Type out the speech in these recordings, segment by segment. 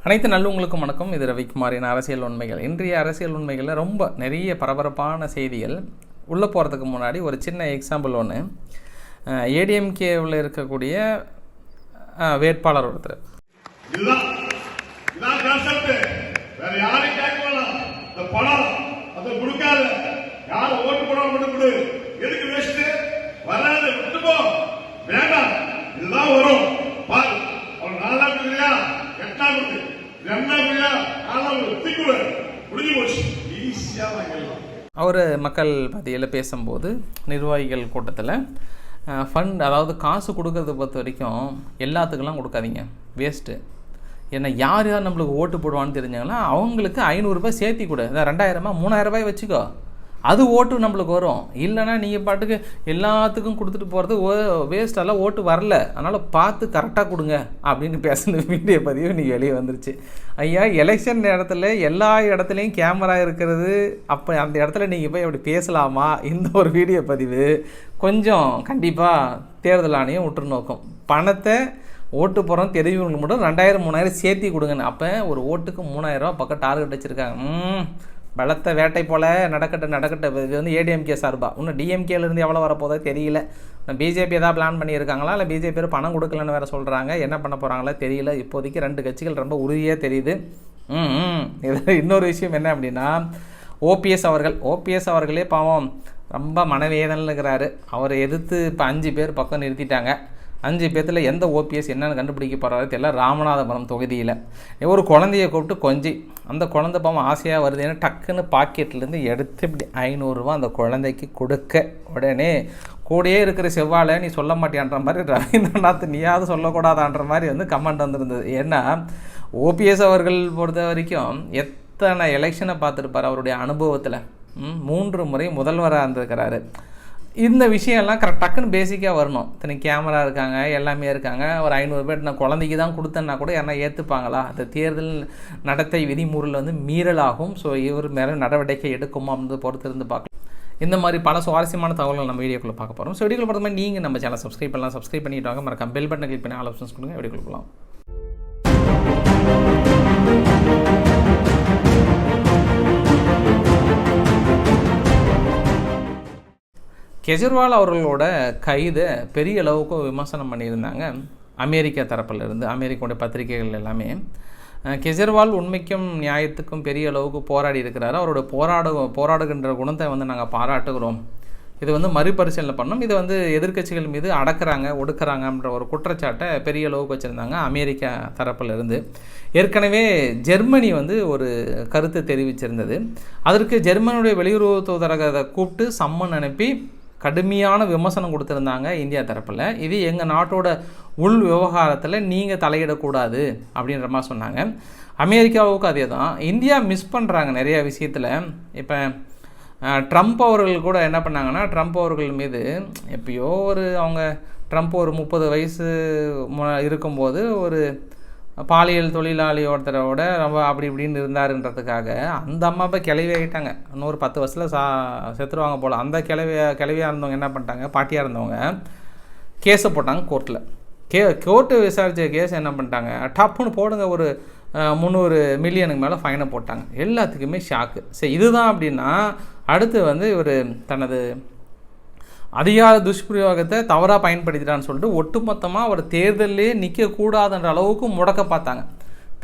அனைத்து நல்லவங்களுக்கும் வணக்கம். இது ரவிக்குமாரின் அரசியல் உண்மைகள். இன்றைய அரசியல் உண்மைகளில் ரொம்ப நிறைய பரபரப்பான செய்திகள். உள்ளே போகிறதுக்கு முன்னாடி ஒரு சின்ன எக்ஸாம்பிள் ஒன்று. ஏடிஎம்கேவில் இருக்கக்கூடிய வேட்பாளர் ஒருத்தர் அவர் மக்கள் பத்தியில் பேசும்போது நிர்வாகிகள் கூட்டத்தில் ஃபண்ட், அதாவது காசு கொடுக்கறத பொறுத்த வரைக்கும் எல்லாத்துக்கெல்லாம் கொடுக்காதீங்க, வேஸ்ட்டு. ஏன்னா யார் யார் நம்மளுக்கு ஓட்டு போடுவான்னு தெரிஞ்சாங்களா அவங்களுக்கு 500 ரூபாய் சேர்த்தி கொடு, 2000 3000 ரூபாய் வச்சுக்கோ, அது ஓட்டு நம்மளுக்கு வரும். இல்லைனா நீங்கள் பாட்டுக்கு எல்லாத்துக்கும் கொடுத்துட்டு போகிறது வேஸ்டெல்லாம் ஓட்டு வரல, அதனால் பார்த்து கரெக்டாக கொடுங்க அப்படின்னு பேசுன வீடியோ பதிவு இன்றைக்கி வெளியே வந்துருச்சு. ஐயா, எலெக்ஷன் இடத்துல எல்லா இடத்துலையும் கேமரா இருக்கிறது, அப்போ அந்த இடத்துல நீங்கள் போய் அப்படி பேசலாமா? இந்த ஒரு வீடியோ பதிவு கொஞ்சம் கண்டிப்பாக தேர்தல் ஆணையம் உற்று நோக்கும். பணத்தை ஓட்டு போகிறோம் தெரிஞ்சவங்களுக்கு மட்டும் 2000 3000 சேர்த்தி கொடுங்கன்னு. அப்போ ஒரு ஓட்டுக்கு 3000 ரூபா பக்கம் டார்கெட் வச்சுருக்காங்க. பலத்த வேட்டை போல் நடக்கட்ட. இது வந்து ஏடிஎம்கே சார்பாக. இன்னும் டிஎம்கேலேருந்து எவ்வளோ வரப்போதோ தெரியல. பிஜேபி எதாவது பிளான் பண்ணியிருக்காங்களா, இல்லை பிஜேபி பணம் கொடுக்கலன்னு வேறு சொல்கிறாங்க. என்ன பண்ண போகிறாங்களா தெரியல. இப்போதைக்கு 2 கட்சிகள் ரொம்ப உறுதியாக தெரியுது. இது இன்னொரு விஷயம் என்ன அப்படின்னா, ஓபிஎஸ் அவர்களே பாவம் ரொம்ப மனவேதனையில் இருக்கிறாரு. அவரை எதிர்த்து இப்போ 5 பேர் பக்கம் நிறுத்திட்டாங்க. 5 பேர்த்தில் எந்த ஓபிஎஸ் என்னென்னு கண்டுபிடிக்க போகிறாரு தெரியல. ராமநாதபுரம் தொகுதியில் ஒரு குழந்தைய கூப்பிட்டு கொஞ்சி, அந்த குழந்தை பாவம் ஆசையாக வருதுன்னு டக்குன்னு பாக்கெட்லேருந்து எடுத்து இப்படி 500 ரூபா அந்த குழந்தைக்கு கொடுக்க, உடனே கூடயே இருக்கிற செவ்வாழை நீ சொல்ல மாட்டேன்ற மாதிரி ரவீந்திரநாத் நீயாவது சொல்லக்கூடாதான்ற மாதிரி வந்து கமெண்ட் வந்திருந்தது. ஏன்னா ஓபிஎஸ் அவர்கள் பொறுத்த வரைக்கும் எத்தனை எலெக்ஷனை பார்த்துருப்பார். அவருடைய அனுபவத்தில் 3 முறை முதல்வராக இருந்திருக்கிறாரு. இந்த விஷயம்லாம் டக்குன்னு பேசிக்காக வரணும். இத்தனை கேமரா இருக்காங்க, எல்லாமே இருக்காங்க. ஒரு 500 பேர் நான் குழந்தைக்கு தான் கொடுத்தேன்னா கூட யாரா ஏற்றுப்பாங்களா? அந்த தேர்தல் நடத்தை விதிமுறையில் வந்து மீறலாகும். ஸோ இவர் மேலே நடவடிக்கை எடுக்குமா அப்படின்னு பொறுத்து இருந்து பார்க்கலாம். இந்த மாதிரி பல சுவாரஸ்யமான தகவல்கள் நம்ம வீடியோக்குள்ளே பார்க்க போகிறோம். ஸோ வீடியோக்குள்ள பார்த்த மாதிரி நீங்கள் நம்ம சேனல் சப்ஸ்கிரைப் பண்ணிட்டு வாங்க. மறக்காம பெல் பட்டனை கிளிக் பண்ணி ஆல் ஆப்ஷன்ஸ் கொடுங்க. வீடியோக்குள்ள போகலாம். கெஜ்ரிவால் அவர்களோட கைதை பெரிய அளவுக்கு விமர்சனம் பண்ணியிருந்தாங்க அமெரிக்கா தரப்பிலிருந்து, அமெரிக்காவுடைய பத்திரிகைகள் எல்லாமே. கெஜ்ரிவால் உண்மைக்கும் நியாயத்துக்கும் பெரிய அளவுக்கு போராடி இருக்கிறாரு. அவரோட போராடுகின்ற குணத்தை வந்து நாங்கள் பாராட்டுகிறோம். இது வந்து மறுபரிசீலனை பண்ணோம். இதை வந்து எதிர்க்கட்சிகள் மீது ஒடுக்குறாங்கன்ற ஒரு குற்றச்சாட்டை பெரிய அளவுக்கு வச்சுருந்தாங்க அமெரிக்கா தரப்பிலிருந்து. ஏற்கனவே ஜெர்மனி வந்து ஒரு கருத்து தெரிவிச்சிருந்தது. அதற்கு ஜெர்மனியுடைய வெளியுறவு தூதரகத்தை கூப்பிட்டு சம்மன் அனுப்பி கடுமையான விமர்சனம் கொடுத்துருந்தாங்க இந்தியா தரப்பில். இது எங்கள் நாட்டோட உள் விவகாரத்தில் நீங்கள் தலையிடக்கூடாது அப்படின்ற மாதிரி சொன்னாங்க. அமெரிக்காவுக்கு அதே தான். இந்தியா மிஸ் பண்ணுறாங்க நிறையா விஷயத்தில். இப்போ ட்ரம்ப் அவர்கள் கூட என்ன பண்ணாங்கன்னா, ட்ரம்ப் அவர்கள் மீது எப்பயோ ட்ரம்ப் ஒரு 30 வயசு இருக்கும்போது ஒரு பாலியல் தொழிலாளி ஒருத்தரோட ரொம்ப அப்படி இப்படின்னு இருந்தாருன்றதுக்காக அந்த அம்மா இப்போ கிளவி ஆகிட்டாங்க. இன்னொரு 10 வருஷத்தில் செத்துருவாங்க போல். அந்த கிளவியாக இருந்தவங்க என்ன பண்ணிட்டாங்க, பாட்டியாக இருந்தவங்க கேஸை போட்டாங்க கோர்ட்டில். கோர்ட்டு விசாரித்த கேஸ் என்ன பண்ணிட்டாங்க, டப்புன்னு போடுங்க, ஒரு 300 மில்லியனுக்கு மேலே ஃபைனை போட்டாங்க. எல்லாத்துக்குமே ஷாக்கு. சரி, இதுதான் அப்படின்னா அடுத்து வந்து இவர் தனது அதிகார துஷ்பிரயோகத்தை தவறாக பயன்படுத்திட்டான்னு சொல்லிட்டு ஒட்டுமொத்தமாக ஒரு தேர்தலே நிற்கக்கூடாதுன்ற அளவுக்கு முடக்க பார்த்தாங்க.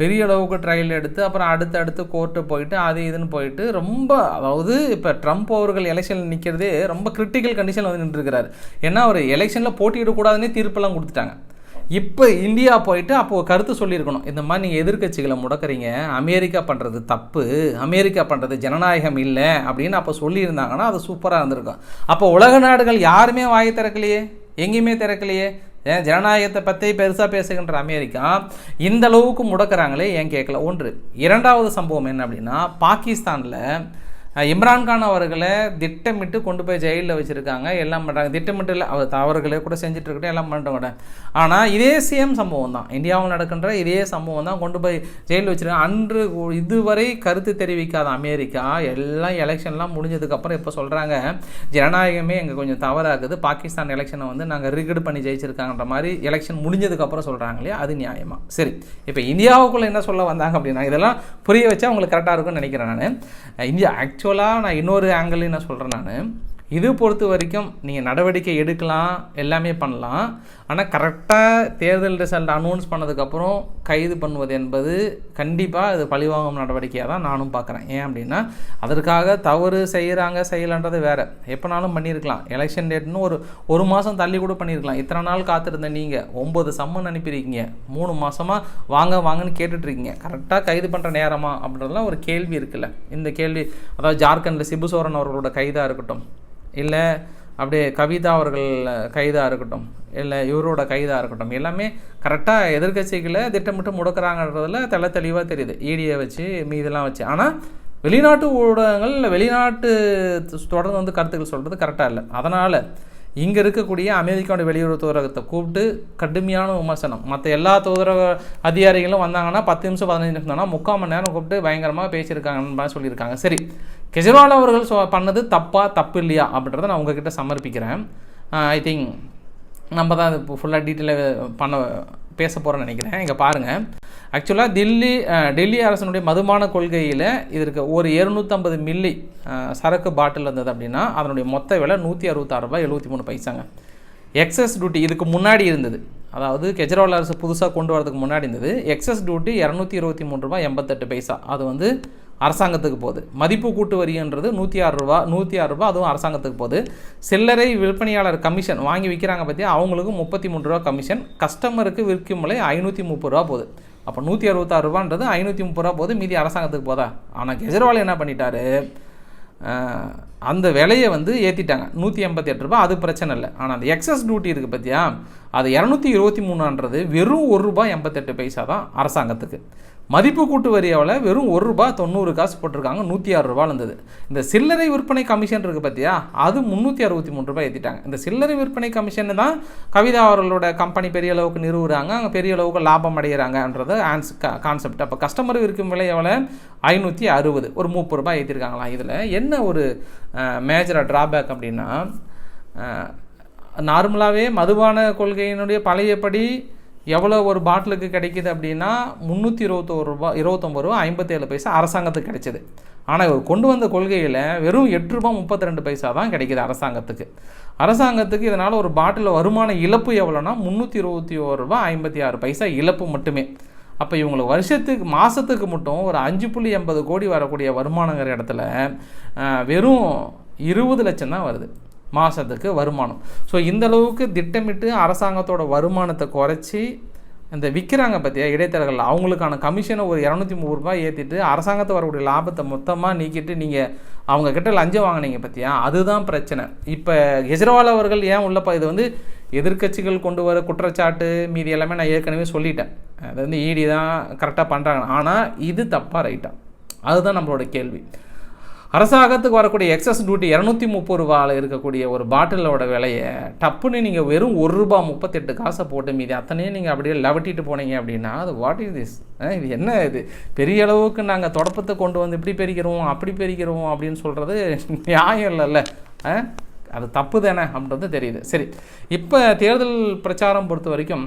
பெரிய அளவுக்கு ட்ரையல் எடுத்து அப்புறம் அடுத்து கோர்ட்டு போயிட்டு அது இதுன்னு போயிட்டு ரொம்ப, அதாவது இப்போ ட்ரம்ப் அவர்கள் எலெக்ஷனில் நிற்கிறதே ரொம்ப கிரிட்டிக்கல் கண்டிஷனில் வந்து நின்றுருக்கிறார். ஏன்னா அவர் எலெக்ஷனில் போட்டியிடக்கூடாதுன்னே தீர்ப்பெல்லாம் கொடுத்துட்டாங்க. இப்போ இந்தியா போயிட்டு அப்போது கருத்து சொல்லியிருக்கணும், இந்த மாதிரி நீங்கள் எதிர்க்கட்சிகளை முடக்கிறீங்க, அமெரிக்கா பண்ணுறது தப்பு, அமெரிக்கா பண்ணுறது ஜனநாயகம் இல்லை அப்படின்னு அப்போ சொல்லியிருந்தாங்கன்னா அது சூப்பராக இருந்திருக்கும். அப்போ உலக நாடுகள் யாருமே வாய் திறக்கலையே, எங்கேயுமே திறக்கலையே. ஏன் ஜனநாயகத்தை பற்றி பெருசாக பேசுகின்ற அமெரிக்கா இந்த அளவுக்கு முடக்கிறாங்களே ஏன் கேட்கல? ஒன்று. 2வது சம்பவம் என்ன அப்படின்னா, பாகிஸ்தானில் இம்ரான்கான் அவர்களை திட்டமிட்டு கொண்டு போய் ஜெயிலில் வச்சுருக்காங்க, எல்லாம் பண்ணுறாங்க. திட்டமிட்டு இல்லை, அவர் தவறுகளே கூட செஞ்சுட்டு இருக்கட்டும், எல்லாம் பண்ணிட்டு கூட. ஆனால் இதே சேம் சம்பவம் தான், இந்தியாவில் நடக்கின்ற இதே சம்பவம் தான் கொண்டு போய் ஜெயிலில் வச்சுருக்காங்க. அன்று இதுவரை கருத்து தெரிவிக்காத அமெரிக்கா எல்லாம் எலெக்ஷன்லாம் முடிஞ்சதுக்கப்புறம் இப்போ சொல்கிறாங்க ஜனநாயகமே எங்கள் கொஞ்சம் தவறாகுது, பாகிஸ்தான் எலெக்ஷனை வந்து நாங்கள் ரிகட் பண்ணி ஜெயிச்சிருக்காங்கன்ற மாதிரி எலெக்ஷன் முடிஞ்சதுக்கப்புறம் சொல்கிறாங்க இல்லையா, அது நியாயமா? சரி, இப்போ இந்தியாவுக்குள்ளே என்ன சொல்ல வந்தாங்க அப்படின்னா, இதெல்லாம் புரிய வச்சா உங்களுக்கு கரெக்டாக இருக்கும்னு நினைக்கிறேன் நான். இந்தியா ஆக்சுவலாக நான் இன்னொரு ஆங்கிள் என்ன சொல்கிறேன், நான் இது பொறுத்த வரைக்கும் நீங்கள் நடவடிக்கை எடுக்கலாம், எல்லாமே பண்ணலாம். ஆனால் கரெக்டாக தேர்தல் ரிசல்ட் அனௌன்ஸ் பண்ணதுக்கப்புறம் கைது பண்ணுவது என்பது கண்டிப்பாக இது பழிவாங்கும் நடவடிக்கையாக தான் நானும் பார்க்குறேன். ஏன் அப்படின்னா, அதற்காக தவறு செய்யலான்றது வேறு, எப்போனாலும் பண்ணியிருக்கலாம். எலெக்ஷன் டேட்னு ஒரு மாதம் தள்ளி கூட பண்ணியிருக்கலாம். இத்தனை நாள் காத்திருந்த நீங்கள் 9 சம்மன் அனுப்பியிருக்கீங்க, 3 மாதமாக வாங்கன்னு கேட்டுட்ருக்கீங்க, கரெக்டாக கைது பண்ணுற நேரமா அப்படின்றதுலாம் ஒரு கேள்வி இருக்குல்ல. இந்த கேள்வி, அதாவது ஜார்க்கண்டில் சிபு சோரன் அவர்களோட கைதாக இருக்கட்டும், இல்லை அப்படியே கவிதா அவர்கள் கைதாக இருக்கட்டும், இல்லை இவரோட கைதாக இருக்கட்டும், எல்லாமே கரெக்டாக எதிர்கட்சிகளை திட்டமிட்டு முடக்கிறாங்கன்றதில் தெளிவாக தெரியுது, ஈடியை வச்சு மீதெல்லாம் வச்சு. ஆனால் வெளிநாட்டு ஊடகங்கள் வெளிநாட்டு தொடர்ந்து வந்து கருத்துக்கள் சொல்கிறது கரெக்டாக இல்லை. அதனால் இங்கே இருக்கக்கூடிய அமெரிக்காவோட வெளியுறவு தூதரகத்தை கூப்பிட்டு கடுமையான விமர்சனம், மற்ற எல்லா தூதரக அதிகாரிகளும் வந்தாங்கன்னா 10 நிமிஷம் 15 நிமிஷம் தானே 3/4 மணி நேரம் கூப்பிட்டு பயங்கரமாக பேசியிருக்காங்கன்னு சொல்லியிருக்காங்க. சரி, கெஜ்ரிவால் அவர்கள் பண்ணது தப்பு இல்லையா அப்படின்றத நான் உங்ககிட்ட சமர்ப்பிக்கிறேன். ஐ திங்க் நம்ம தான் இப்போ ஃபுல்லாக டீட்டெயிலாக பேச போகிறேன்னு நினைக்கிறேன். இங்கே பாருங்கள், ஆக்சுவலாக டெல்லி அரசனுடைய மதுபான கொள்கையில் இதற்கு ஒரு 250 மில்லி சரக்கு பாட்டில் இருந்தது அப்படின்னா அதனுடைய மொத்த விலை ₹166.73. எக்ஸஸ் டியூட்டி இதுக்கு முன்னாடி இருந்தது, அதாவது கெஜ்ரிவால் அரசு புதுசாக கொண்டு வரதுக்கு முன்னாடி இருந்தது. Excess duty ₹223.88. அது வந்து அரசாங்கத்துக்கு போகுது. மதிப்பு கூட்டு வரின்றது ₹106, அதுவும் அரசாங்கத்துக்கு போகுது. சில்லறை விற்பனையாளர் கமிஷன் வாங்கி விற்கிறாங்க பற்றி, அவங்களுக்கு ₹33 கமிஷன், கஸ்டமருக்கு விற்கும் விலை ₹530 போகுது. அப்போ ₹166 ₹530 போகுது, மீதி அரசாங்கத்துக்கு போதா? ஆனால் கெஜ்ரிவால் என்ன பண்ணிட்டாரு, அந்த விலையை வந்து ஏற்றிட்டாங்க ₹188, அது பிரச்சனை இல்லை. ஆனால் அந்த எக்ஸஸ் டியூட்டி இருக்குது பார்த்தியா, அது ₹223 வெறும் ₹1.88 தான் அரசாங்கத்துக்கு. மதிப்பு கூட்டு வரியாவில் வெறும் ₹1.90 போட்டிருக்காங்க, ₹106 இருந்தது. இந்த சில்லறை விற்பனை கமிஷன் இருக்குது பார்த்தியா, அது ₹363 ஏற்றிட்டாங்க. இந்த சில்லறை விற்பனை கமிஷன் தான் கவிதா அவர்களோட கம்பெனி பெரிய அளவுக்கு நிறுவுறாங்க, அங்கே பெரிய அளவுக்கு லாபம் அடைகிறாங்கன்றது கான்செப்ட். அப்போ கஸ்டமர் விற்கும் விலை எவ்வளோ, ₹560, ஒரு ₹30 ஏற்றிருக்காங்களாம். இதில் என்ன ஒரு மேஜராக ட்ராபேக் அப்படின்னா, நார்மலாகவே மதுபான கொள்கையினுடைய பழையபடி எவ்வளோ ஒரு பாட்டிலுக்கு கிடைக்கிது அப்படின்னா ₹329.57 அரசாங்கத்துக்கு கிடைச்சிது. ஆனால் இவர் கொண்டு வந்த கொள்கையில் வெறும் ₹8.32 தான் கிடைக்கிது அரசாங்கத்துக்கு. இதனால் ஒரு பாட்டில் வருமான இழப்பு எவ்வளோனா ₹321.56 இழப்பு மட்டுமே. அப்போ இவங்களுக்கு மாதத்துக்கு மட்டும் ஒரு 5.80 கோடி வரக்கூடிய வருமானங்கிற இடத்துல வெறும் 20 லட்சம் தான் வருது மாதத்துக்கு வருமானம். ஸோ இந்தளவுக்கு திட்டமிட்டு அரசாங்கத்தோட வருமானத்தை குறைச்சி இந்த விற்கிறாங்க பார்த்தியா இடைத்தரகர்கள், அவங்களுக்கான கமிஷனை ஒரு ₹230 ஏற்றிட்டு அரசாங்கத்தை வரக்கூடிய லாபத்தை மொத்தமாக நீக்கிட்டு நீங்கள் அவங்கக்கிட்ட லஞ்சம் வாங்கினீங்க பார்த்தியா, அதுதான் பிரச்சனை. இப்போ கெஜ்ரிவால் அவர்கள் ஏன் உள்ளப்பா, இது வந்து எதிர்க்கட்சிகள் கொண்டு வர குற்றச்சாட்டு மீதி எல்லாமே நான் ஏற்கனவே சொல்லிட்டேன், அது வந்து ஈடி தான் கரெக்டாக பண்ணுறாங்க. ஆனால் இது தப்பாக ரைட்டா, அதுதான் நம்மளோட கேள்வி. அரசாங்கத்துக்கு வரக்கூடிய எக்ஸஸ் டியூட்டி ₹230 இருக்கக்கூடிய ஒரு பாட்டிலோட விலையை டப்புன்னு நீங்கள் வெறும் ₹1.38 போட்டு மீதி அத்தனையும் நீங்கள் அப்படியே லவட்டிட்டு போனீங்க அப்படின்னா, அது வாட் இஸ் திஸ், இது என்ன, இது பெரிய அளவுக்கு நாங்கள் தொடப்பத்தை கொண்டு வந்து இப்படி பெருக்கிறோம் அப்படி பெருக்கிறோம் அப்படின்னு சொல்கிறது நியாயம் இல்லைல்ல, அது தப்பு தானே அப்படின்றது தெரியுது. சரி, இப்போ தேர்தல் பிரச்சாரம் பொறுத்த வரைக்கும்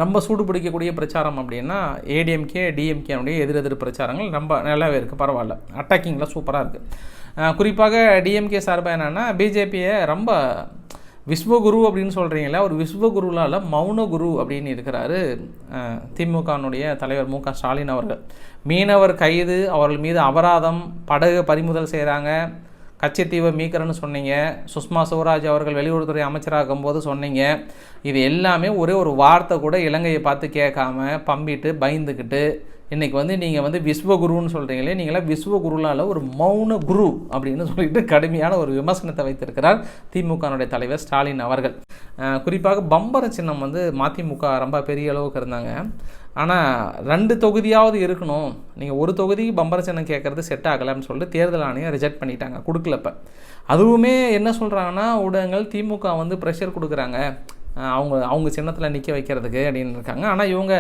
ரொம்ப சூடு பிடிக்கக்கூடிய பிரச்சாரம் அப்படின்னா ஏடிஎம்கே டிஎம்கேனுடைய எதிரெதிர் பிரச்சாரங்கள் ரொம்ப நல்லாவே இருக்குது, பரவாயில்ல, அட்டாக்கிங்கில் சூப்பராக இருக்குது. குறிப்பாக டிஎம்கே சார்பாக என்னென்னா பிஜேபியை ரொம்ப விஸ்வகுரு அப்படின்னு சொல்கிறீங்களா, ஒரு விஸ்வகுருலால் மௌன குரு அப்படின்னு இருக்கிறாரு திமுகனுடைய தலைவர் மு.க. ஸ்டாலின் அவர்கள். மீனவர் கைது, அவர்கள் மீது அபராதம், படகு பறிமுதல் செய்கிறாங்க, கச்சத்தீவை மீக்கிறன்னு சொன்னீங்க, சுஷ்மா ஸ்வராஜ் அவர்கள் வெளியுறவுத்துறை அமைச்சராகும் போது சொன்னீங்க. இது எல்லாமே ஒரே ஒரு வார்த்தை கூட இலங்கையை பார்த்து கேட்காம பம்பிட்டு பயந்துக்கிட்டு இன்றைக்கி வந்து நீங்கள் வந்து விஸ்வகுருன்னு சொல்கிறீங்களே, நீங்களாம் விஸ்வகுருலால் ஒரு மௌன குரு அப்படின்னு சொல்லிட்டு கடுமையான ஒரு விமர்சனத்தை வைத்திருக்கிறார் திமுகனுடைய தலைவர் ஸ்டாலின் அவர்கள். குறிப்பாக பம்பர சின்னம் வந்து மதிமுக ரொம்ப பெரிய அளவுக்கு இருந்தாங்க. ஆனால் 2 தொகுதியாவது இருக்கணும், நீங்கள் ஒரு தொகுதிக்கு பம்பர சின்னம் கேட்குறது செட் ஆகலைன்னு சொல்லிட்டு தேர்தல் ஆணையம் ரிஜெக்ட் பண்ணிட்டாங்க, கொடுக்கலப்ப. அதுவுமே என்ன சொல்கிறாங்கன்னா ஊடகங்கள் திமுக வந்து ப்ரெஷர் கொடுக்குறாங்க அவங்க சின்னத்தில் நிற்க வைக்கிறதுக்கு அப்படின்னு இருக்காங்க. ஆனால் இவங்க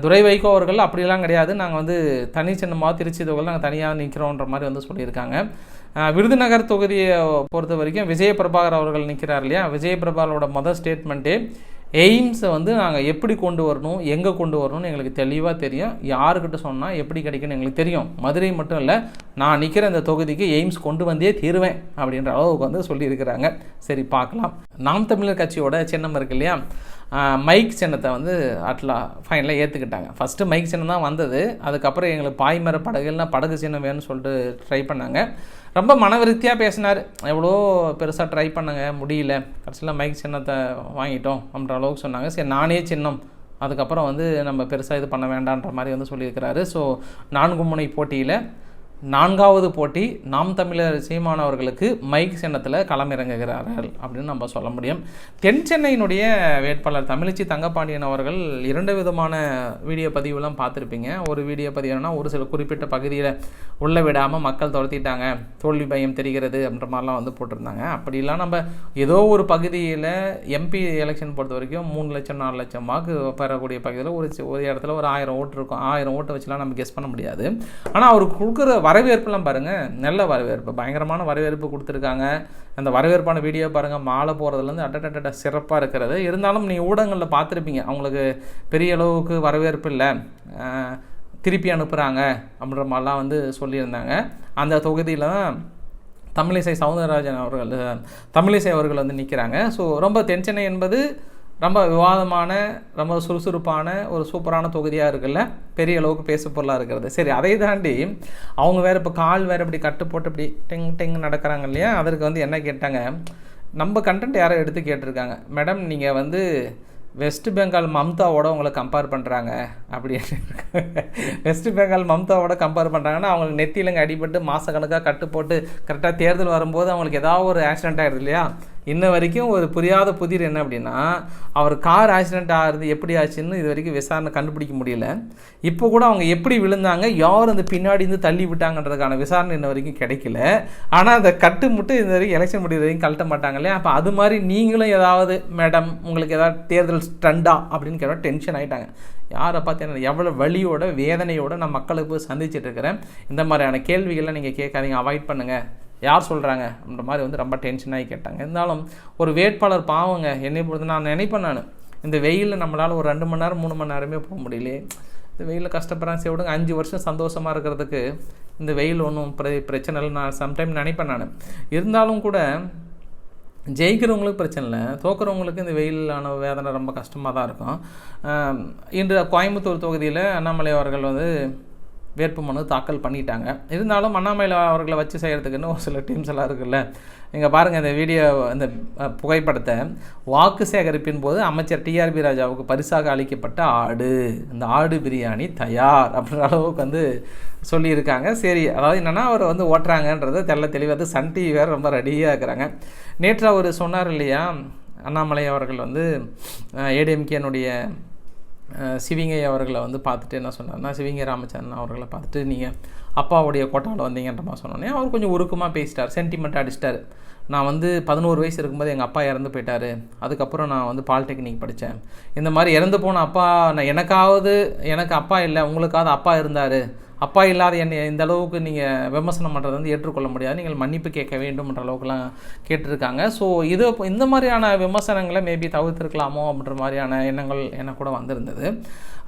துரை வைகோ அவர்கள் அப்படிலாம் கிடையாது, நாங்கள் வந்து தனி சின்னமாக திருச்சி தொகுதியில் நாங்கள் தனியாக நிற்கிறோன்ற மாதிரி வந்து சொல்லியிருக்காங்க. விருதுநகர் தொகுதியை பொறுத்த வரைக்கும் விஜயபிரபாகர் அவர்கள் நிற்கிறார் இல்லையா, விஜயபிரபாகரோட மொதல் ஸ்டேட்மெண்ட்டே எய்ம்ஸை வந்து நாங்கள் எப்படி கொண்டு வரணும், எங்கே கொண்டு வரணும்னு எங்களுக்கு தெளிவாக தெரியும், யாருக்கிட்ட சொன்னால் எப்படி கிடைக்குன்னு எங்களுக்கு தெரியும், மதுரை மட்டும் இல்லை நான் நிற்கிற இந்த தொகுதிக்கு எய்ம்ஸ் கொண்டு வந்தே தீருவேன் அப்படின்ற அளவுக்கு வந்து சொல்லியிருக்கிறாங்க. சரி பார்க்கலாம். நாம் தமிழர் கட்சியோட சின்னம் இருக்கு இல்லையா, மைக் சின்னத்தை வந்து ஃபைனலாக ஏற்றுக்கிட்டாங்க. ஃபஸ்ட்டு மைக் சின்னம் தான் வந்தது, அதுக்கப்புறம் எங்களுக்கு பாய்மர படகுன்னா படகு சின்னம் வேணும்னு சொல்லிட்டு ட்ரை பண்ணாங்க. ரொம்ப மனவிருத்தியாக பேசினார், எவ்வளோ பெருசாக ட்ரை பண்ணுங்க முடியல, கடைசியில் மைக் சின்னத்தை வாங்கிட்டோம் அப்படின்ற அளவுக்கு சொன்னாங்க. சரி நானே சின்னம், அதுக்கப்புறம் வந்து நம்ம பெருசாக இது பண்ண வேண்டான்ற மாதிரி வந்து சொல்லியிருக்கிறாரு. ஸோ 4 முனை போட்டியில் 4வது போட்டி நாம் தமிழர் சீமான் அவர்களுக்கு மைக் சின்னத்தில் களமிறங்குகிறார்கள் அப்படின்னு நம்ம சொல்ல முடியும். தென் சென்னையினுடைய வேட்பாளர் தமிழச்சி தங்கப்பாண்டியன் அவர்கள் 2 விதமான வீடியோ பதிவுலாம் பார்த்துருப்பீங்க. ஒரு வீடியோ பதிவுனா ஒரு சில குறிப்பிட்ட பகுதியில் உள்ளே விடாமல் மக்கள் துரத்திட்டாங்க, தோல்வி பயம் தெரிகிறது அப்படின்ற மாதிரிலாம் வந்து போட்டிருந்தாங்க. அப்படிலாம் நம்ம ஏதோ ஒரு பகுதியில் எம்பி எலெக்ஷன் பொறுத்த வரைக்கும் 3 லட்சம் 4 லட்சம் வாக்கு பெறக்கூடிய பகுதியில் ஒரு இடத்துல ஒரு 1000 ஓட்டு இருக்கும். 1000 ஓட்டை வச்சுலாம் நம்ம கெஸ் பண்ண முடியாது. ஆனால் அவர் கொடுக்குற வரவேற்புலாம் பாருங்கள், நல்ல வரவேற்பு, பயங்கரமான வரவேற்பு கொடுத்துருக்காங்க. அந்த வரவேற்பான வீடியோ பாருங்கள், மாலை போகிறதுலேருந்து அட்டட்ட சிறப்பாக இருக்கிறது. இருந்தாலும் நீங்கள் ஊடகங்களில் பார்த்துருப்பீங்க, அவங்களுக்கு பெரிய அளவுக்கு வரவேற்பு இல்லை, திருப்பி அனுப்புகிறாங்க அப்படின்ற மாதிரிலாம் வந்து சொல்லியிருந்தாங்க. அந்த தொகுதியில் தான் தமிழிசை சவுந்தரராஜன் அவர்கள் தமிழிசை அவர்கள் வந்து நிற்கிறாங்க. ஸோ ரொம்ப தென்சென்னை என்பது ரொம்ப விவாதமான, ரொம்ப சுறுசுறுப்பான ஒரு சூப்பரான தொகுதியாக இருக்குல்ல, பெரிய அளவுக்கு பேசு பொருளாக இருக்கிறது. சரி, அதை தாண்டி அவங்க வேறு இப்போ கால் வேறு இப்படி கட்டு போட்டு இப்படி டெங் நடக்கிறாங்க இல்லையா, அதற்கு வந்து என்ன கேட்டாங்க, நம்ம கண்டென்ட் யாரோ எடுத்து கேட்டிருக்காங்க, மேடம் நீங்கள் வந்து வெஸ்ட் பெங்கால் மம்தாவோட உங்களை கம்பேர் பண்ணுறாங்க அப்படின்னு. வெஸ்ட் பெங்கால் மம்தாவோட கம்பேர் பண்ணுறாங்கன்னா அவங்களுக்கு நெத்தியிலங்க அடிபட்டு மாதக்கணக்காக கட்டு போட்டு கரெக்டாக தேர்தல் வரும்போது அவங்களுக்கு ஏதாவது ஒரு ஆக்சிடென்ட் ஆகிடுது இல்லையா. இன்ன வரைக்கும் ஒரு புரியாத புதிர் என்ன அப்படின்னா, அவர் கார் ஆக்சிடென்ட் ஆகிறது எப்படி ஆச்சுன்னு இது வரைக்கும் விசாரணை கண்டுபிடிக்க முடியல. இப்போ கூட அவங்க எப்படி விழுந்தாங்க, யார் அந்த பின்னாடி இருந்து தள்ளி விட்டாங்கன்றதுக்கான விசாரணை இன்ன வரைக்கும் கிடைக்கல. ஆனால் அந்த கட்டு மட்டும் இந்த வரைக்கும் எலெக்ஷன் முடிவு வரைக்கும் கழட்ட மாட்டாங்க இல்லையா. அப்போ அது மாதிரி நீங்களும் ஏதாவது மேடம் உங்களுக்கு ஏதாவது தேர்தல் ஸ்டண்டா அப்படின்னு கேட்டால் டென்ஷன் ஆகிட்டாங்க. யாரை பார்த்தீங்கன்னா எவ்வளோ வலியோட வேதனையோட நான் மக்களுக்கு போய் சந்திச்சுட்டு இருக்கிறேன், இந்த மாதிரியான கேள்விகள்லாம் நீங்கள் கேட்காதீங்க, அவாய்ட் பண்ணுங்கள், யார் சொல்கிறாங்க அப்படின்ற மாதிரி வந்து ரொம்ப டென்ஷனாகி கேட்டாங்க. இருந்தாலும் ஒரு வேட்பாளர் பாவங்க, என்னை பொறுத்து நான் நினைப்பேன், நான் இந்த வெயிலில் நம்மளால் ஒரு 2 மணி நேரம் 3 மணி நேரமே போக முடியலையே, இந்த வெயிலில் கஷ்டப்படுறாங்க. சரி விடுங்க, 5 வருஷம் சந்தோஷமாக இருக்கிறதுக்கு இந்த வெயில் ஒன்றும் பிரச்சனை இல்லை நான் சம்டைம் நினைப்பேன் நான். இருந்தாலும் கூட ஜெயிக்கிறவங்களுக்கு பிரச்சனை இல்லை, தோக்குறவங்களுக்கு இந்த வெயிலான வேதனை ரொம்ப கஷ்டமாக தான் இருக்கும். இன்று கோயம்புத்தூர் தொகுதியில் அண்ணாமலை அவர்கள் வந்து வேட்புமனு தாக்கல் பண்ணிட்டாங்க. இருந்தாலும் அண்ணாமலை அவர்களை வச்சு செய்கிறதுக்குன்னு ஒரு சில டீம்ஸ் எல்லாம் இருக்குல்ல. இங்கே பாருங்கள், இந்த வீடியோ, இந்த புகைப்படத்தை, வாக்கு சேகரிப்பின் போது அமைச்சர் டிஆர்பி ராஜாவுக்கு பரிசாக அளிக்கப்பட்ட ஆடு, இந்த ஆடு பிரியாணி தயார் அப்படின்ற அளவுக்கு வந்து சொல்லியிருக்காங்க. சரி, அதாவது என்னென்னா அவர் வந்து ஓட்டுறாங்கன்றதை தெளிவாக சன் டிவி வேறு ரொம்ப ரெடியாக இருக்கிறாங்க. நேற்று அவர் சொன்னார் இல்லையா, அண்ணாமலை அவர்கள் வந்து ஏடிஎம்கேனுடைய சிவிங்கை அவர்களை வந்து பார்த்துட்டு என்ன சொன்னார்னா, சிவிங்கை ராமச்சந்திரன் அவர்களை பார்த்துட்டு நீங்கள் அப்பாவுடைய கோட்டாவில் வந்தீங்கன்ற மாதிரி சொன்னோன்னே அவர் கொஞ்சம் உருக்கமாக பேசிட்டார், சென்டிமெண்ட் அடிச்சிட்டார். நான் வந்து 11 வயசு இருக்கும்போது எங்கள் அப்பா இறந்து போயிட்டார், அதுக்கப்புறம் நான் வந்து பாலிடெக்னிக் படித்தேன், இந்த மாதிரி இறந்து போன அப்பா, நான் எனக்கு அப்பா இல்லை, உங்களுக்காவது அப்பா இருந்தார், அப்பா இல்லாத என்னை இந்த அளவுக்கு நீங்கள் விமர்சனம் பண்ணுறது வந்து ஏற்றுக்கொள்ள முடியாது, நீங்கள் மன்னிப்பு கேட்க வேண்டும்ன்ற அளவுக்குலாம் கேட்டிருக்காங்க. ஸோ இந்த மாதிரியான விமர்சனங்களை மேபி தவிர்த்திருக்கலாமோ அப்படின்ற மாதிரியான எண்ணங்கள் எனக்கு கூட வந்திருந்தது.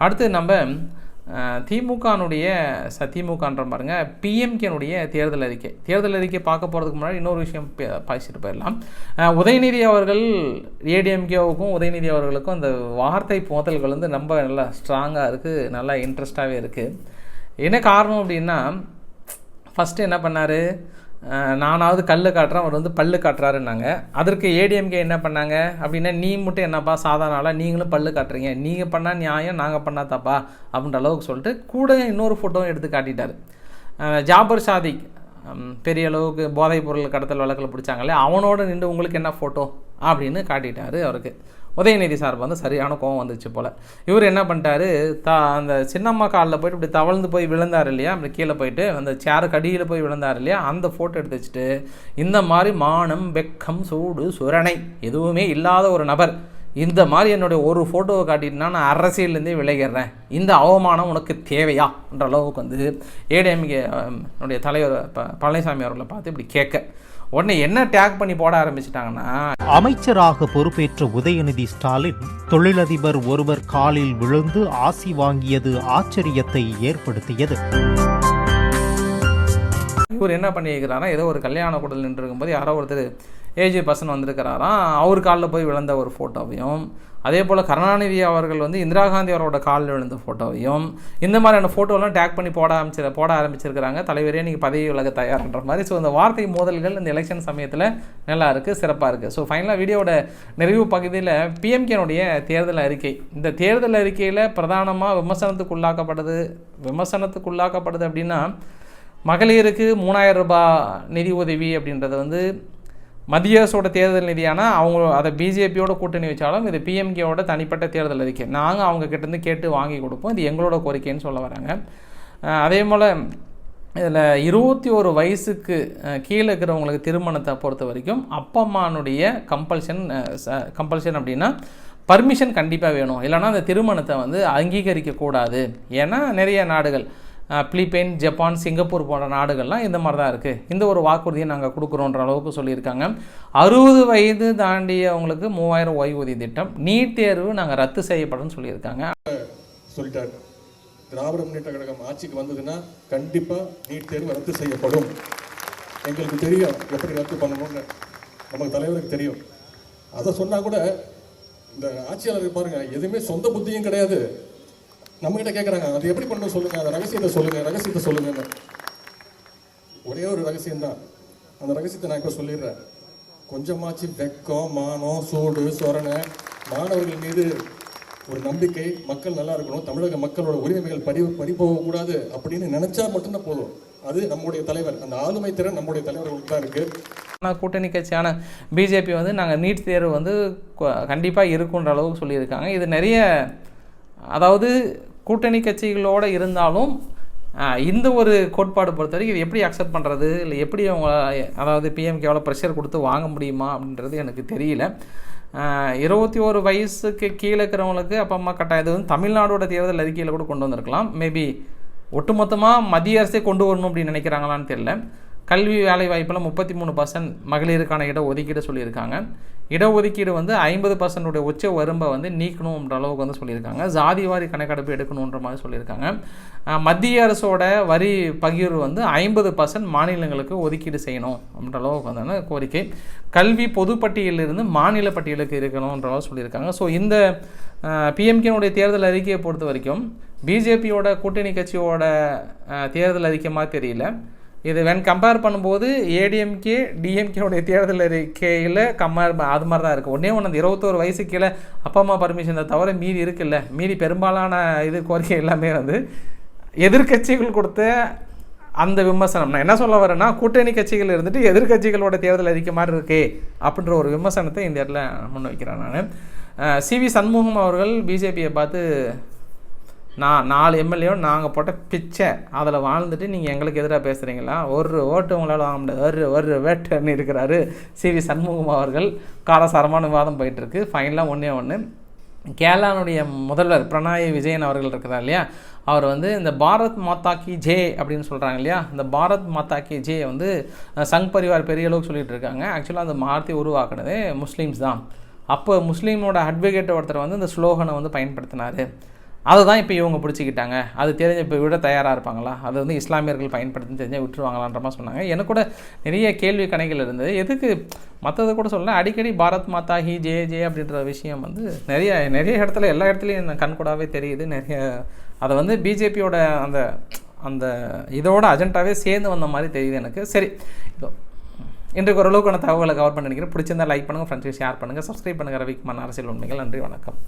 அடுத்து நம்ம திமுகன்ற பாருங்க, பிஎம்கேனுடைய தேர்தல் அறிக்கை பார்க்க போகிறதுக்கு முன்னாடி இன்னொரு விஷயம் பேசிட்டு போயிடலாம். உதயநிதி அவர்கள் ஏடிஎம்கேவுக்கும் உதயநிதி அவர்களுக்கும் அந்த வார்த்தை மோதல்கள் வந்து ரொம்ப நல்லா ஸ்ட்ராங்காக இருக்குது, நல்லா இன்ட்ரெஸ்டாகவே இருக்குது. என்ன காரணம் அப்படின்னா, ஃபஸ்ட்டு என்ன பண்ணார், நானாவது கல் காட்டுறேன், அவர் வந்து பல்லு காட்டுறாருன்னாங்க. அதற்கு ஏடிஎம்கே என்ன பண்ணாங்க அப்படின்னா, நீ மட்டும் என்னப்பா சாதாரண ஆளாக நீங்களும் பல்லு காட்டுறீங்க, நீங்கள் பண்ணால் நியாயம், நாங்கள் பண்ணால் தப்பா அப்படின்ற அளவுக்கு சொல்லிட்டு கூட இன்னொரு ஃபோட்டோவும் எடுத்து காட்டிட்டார். ஜாபர் சாதிக் பெரிய அளவுக்கு போதைப் பொருள் கடத்தல் வழக்கில் பிடிச்சாங்களே, அவனோட நின்று உங்களுக்கு என்ன ஃபோட்டோ அப்படின்னு காட்டிட்டார் அவருக்கு. உதயநிதி சார் வந்து சரியான கோவம் வந்துச்சு போல். இவர் என்ன பண்ணிட்டாரு, அந்த சின்னம்மா காலில் போய்ட்டு இப்படி தவழ்ந்து போய் விழுந்தார் இல்லையா, அப்படி கீழே போயிட்டு அந்த சேருக்கு அடியில் போய் விழுந்தார் இல்லையா, அந்த ஃபோட்டோ எடுத்து வச்சுட்டு இந்த மாதிரி மானம் வெக்கம் சூடு சுரணை எதுவுமே இல்லாத ஒரு நபர் இந்த மாதிரி என்னுடைய ஒரு ஃபோட்டோவை காட்டிட்டுனா நான் அரசியல்லேருந்தே விளைகிறேன், இந்த அவமானம் உனக்கு தேவையான்ற அளவுக்கு வந்து ஏடிஎம்கே தலைவர் பழனிசாமி அவர்களை பார்த்து இப்படி கேட்க உடனே என்ன டேக் பண்ணி போட ஆரம்பிச்சிட்டாங்கன்னா, அமைச்சராக பொறுப்பேற்ற உதயநிதி ஸ்டாலின் தொழிலதிபர் ஒருவர் காலில் விழுந்து ஆசி வாங்கியது ஆச்சரியத்தை ஏற்படுத்தியது. இவர் என்ன பண்ணியிருக்கிறாரா, ஏதோ ஒரு கல்யாண கூடல் நின்று இருக்கும்போது யாரோ ஒருத்தர் ஏஜ் பர்சன் வந்திருக்கிறாராம், அவர் காலில் போய் விழுந்த ஒரு ஃபோட்டோவையும், அதே போல் கருணாநிதி அவர்கள் வந்து இந்திரா காந்தி அவரோட காலில் விழுந்த ஃபோட்டோவையும் இந்த மாதிரியான ஃபோட்டோலாம் டேக் பண்ணி போட ஆரம்பிச்சிருக்கிறாங்க. தலைவரே நீங்கள் பதவி விலக தயார்ன்ற மாதிரி. ஸோ இந்த வார்த்தை மோதல்கள் இந்த எலெக்ஷன் சமயத்தில் நல்லா இருக்குது, சிறப்பாக இருக்குது. ஸோ ஃபைனலாக வீடியோட நிறைவு பகுதியில் பிஎம்கேனுடைய தேர்தல் அறிக்கை, இந்த தேர்தல் அறிக்கையில் பிரதானமாக விமர்சனத்துக்குள்ளாக்கப்படுது அப்படின்னா, மகளிருக்கு 3000 ரூபாய் நிதி உதவி அப்படின்றது வந்து மத்திய அரசோட தேர்தல் நிதியான அவங்க அதை பிஜேபியோட கூட்டணி வச்சாலும் இது பிஎம்கேவோட தனிப்பட்ட தேர்தல் அறிக்கை. நாங்கள் அவங்க கிட்டேருந்து கேட்டு வாங்கி கொடுப்போம், இது எங்களோட கோரிக்கைன்னு சொல்ல வராங்க. அதே போல் இதில் 21 வயசுக்கு கீழே இருக்கிறவங்களுக்கு திருமணத்தை பொறுத்த வரைக்கும் அப்பா அம்மானுடைய கம்பல்ஷன் அப்படின்னா பர்மிஷன் கண்டிப்பாக வேணும், இல்லைனா அந்த திருமணத்தை வந்து அங்கீகரிக்கக்கூடாது. ஏன்னா நிறைய நாடுகள் பிலிப்பைன், ஜப்பான், சிங்கப்பூர் போன்ற நாடுகள்லாம் இந்த மாதிரி தான் இருக்குது. இந்த ஒரு வாக்குறுதியை நாங்கள் கொடுக்குறோன்ற அளவுக்கு சொல்லியிருக்காங்க. 60 வயது தாண்டியவங்களுக்கு 3000 ஓய்வூதிய திட்டம், நீட் தேர்வு நாங்கள் ரத்து செய்யப்படும் சொல்லியிருக்காங்க. சொல்லிட்டாரு, திராவிட முன்னேற்ற கழகம் ஆட்சிக்கு வந்ததுன்னா கண்டிப்பாக நீட் தேர்வு ரத்து செய்யப்படும். எங்களுக்கு தெரியும் எப்படி ரத்து பண்ணணும்னு, நமக்கு தலைவருக்கு தெரியும். அதை சொன்னால் கூட இந்த ஆட்சியாளருக்கு பாருங்கள், எதுவுமே சொந்த புத்தியும் கிடையாது. நம்மகிட்ட கேட்குறாங்க, அது எப்படி பண்ணணும் சொல்லுங்கள், அந்த ரகசியத்தை சொல்லுங்கன்னு. ஒரே ஒரு ரகசியம்தான், அந்த ரகசியத்தை நான் இப்போ சொல்லிடுறேன். கொஞ்சமாச்சு வெக்கம், மானம், சூடு சொரணை, மாணவர்கள் மீது ஒரு நம்பிக்கை, மக்கள் நல்லா இருக்கணும், தமிழக மக்களோட உரிமைகள் பறிபோகக்கூடாது அப்படின்னு நினைச்சா மட்டும்தான் போதும். அது நம்முடைய தலைவர், அந்த ஆளுமை திறன் நம்முடைய தலைவர்களுக்கு தான் இருக்குது. ஆனால் கூட்டணி கட்சியான பிஜேபி வந்து நாங்கள் நீட் தேர்வு வந்து கண்டிப்பாக இருக்குன்ற அளவுக்கு சொல்லியிருக்காங்க. இது நிறைய, அதாவது கூட்டணி கட்சிகளோடு இருந்தாலும் இந்த ஒரு கோட்பாடு பொறுத்த வரைக்கும் இது எப்படி அக்செப்ட் பண்ணுறது, இல்லை எப்படி அவங்க அதாவது பிஎம்கேவால் ப்ரெஷர் கொடுத்து வாங்க முடியுமா அப்படின்றது எனக்கு தெரியல. 21 வயசுக்கு கீழே இருக்கிறவங்களுக்கு அப்பா அம்மா கட்டாயம், இது வந்து தமிழ்நாடோட தேர்தல் அறிக்கையில் கூட கொண்டு வந்திருக்கலாம். மேபி ஒட்டுமொத்தமாக மத்திய அரசே கொண்டு வரணும் அப்படின்னு நினைக்கிறாங்களான்னு தெரியல. கல்வி வேலை வாய்ப்பில் 33% மகளிருக்கான இட ஒதுக்கீடு சொல்லியிருக்காங்க. இடஒதுக்கீடு வந்து 50% உச்ச வரும்பை வந்து நீக்கணுன்ற அளவுக்கு வந்து சொல்லியிருக்காங்க. ஜாதிவாரி கணக்கெடுப்பு எடுக்கணுன்ற மாதிரி சொல்லியிருக்காங்க. மத்திய அரசோட வரி பகிர்வு வந்து 50% மாநிலங்களுக்கு ஒதுக்கீடு செய்யணும் அப்படின்ற அளவுக்கு வந்து கோரிக்கை. கல்வி பொதுப்பட்டியலிருந்து மாநில பட்டியலுக்கு இருக்கணுன்ற அளவு சொல்லியிருக்காங்க. ஸோ இந்த பிஎம்கேனுடைய தேர்தல் அறிக்கையை பொறுத்த வரைக்கும் பிஜேபியோட கூட்டணி கட்சியோட தேர்தல் அறிக்கை மாதிரி தெரியல. இது கம்பேர் பண்ணும்போது ஏடிஎம்கே டிஎம்கேனுடைய தேர்தல் அறிக்கையில் அது மாதிரி தான் இருக்குது. ஒன்றே அந்த 21 வயசுக்கு கீழே அப்பா அம்மா பர்மிஷனை தவிர மீதி இருக்குல்ல, மீதி பெரும்பாலான கோரிக்கை எல்லாமே வந்து எதிர்கட்சிகள் கொடுத்த அந்த விமர்சனம். நான் என்ன சொல்ல வரேன்னா, கூட்டணி கட்சிகள் இருந்துட்டு எதிர்கட்சிகளோட தேர்தல் அறிக்கை மாதிரி இருக்கே அப்படின்ற ஒரு விமர்சனத்தை இந்த இடத்துல முன் வைக்கிறேன். நான் சிவி சண்முகம் அவர்கள் பிஜேபியை பார்த்து, நான் 4 எம்எல்ஏ நாங்கள் போட்ட பிச்சை அதில் வாழ்ந்துட்டு நீங்கள் எங்களுக்கு எதிராக பேசுகிறீங்களா, ஒரு ஓட்டு உங்களால் வாங்க முடியாது, ஒரு வேட்டுன்னு இருக்கிறாரு சிவி சண்முகம் அவர்கள். காரசாரமான விவாதம் போயிட்டுருக்கு. ஃபைனலாக ஒன்று கேரளாவுடைய முதல்வர் பினராயி விஜயன் அவர்கள் இருக்கிறார் இல்லையா, அவர் வந்து இந்த பாரத் மாதா கி ஜே அப்படின்னு சொல்கிறாங்க இல்லையா, இந்த பாரத் மாதா கி ஜே வந்து சங் பரிவார் பெரிய அளவுக்கு சொல்லிகிட்டு இருக்காங்க. ஆக்சுவலாக அந்த வார்த்தை உருவாக்குனதே முஸ்லீம்ஸ் தான். அப்போ முஸ்லீமோட அட்வொகேட் ஒருத்தர் வந்து இந்த ஸ்லோகனை வந்து பயன்படுத்தினார். அதை தான் இப்போ இவங்க பிடிச்சிக்கிட்டாங்க. அது தெரிஞ்ச இப்போ விட தயாராக இருப்பாங்களா, அது வந்து இஸ்லாமியர்கள் பயன்படுத்தி தெரிஞ்சால் விட்டுருவாங்களான்ற மாதிரி சொன்னாங்க. எனக்கு கூட நிறைய கேள்வி கணைகள் இருந்தது. எதுக்கு மற்றதை கூட சொல்ல, அடிக்கடி பாரத் மாதா ஹி ஜே ஜே அப்படின்ற விஷயம் வந்து நிறைய இடத்துல, எல்லா இடத்துலையும் கண்கூடாவே தெரியுது. நிறைய அதை வந்து பிஜேபியோட அந்த இதோட அஜெண்டாவே சேர்ந்து வந்த மாதிரி தெரியுது எனக்கு. சரி, இன்றைக்கு ஓரளவுக்கான தகவலை கவர் பண்ணி நினைக்கிறேன். பிடிச்சிருந்தால் லைக் பண்ணுங்கள், ஃப்ரெண்ட்ஸுக்கு ஷேர் பண்ணுங்கள், சப்ஸ்கிரைப் பண்ணுங்கள். ரவிக்குமார் அரசியல் உண்மைகள். நன்றி, வணக்கம்.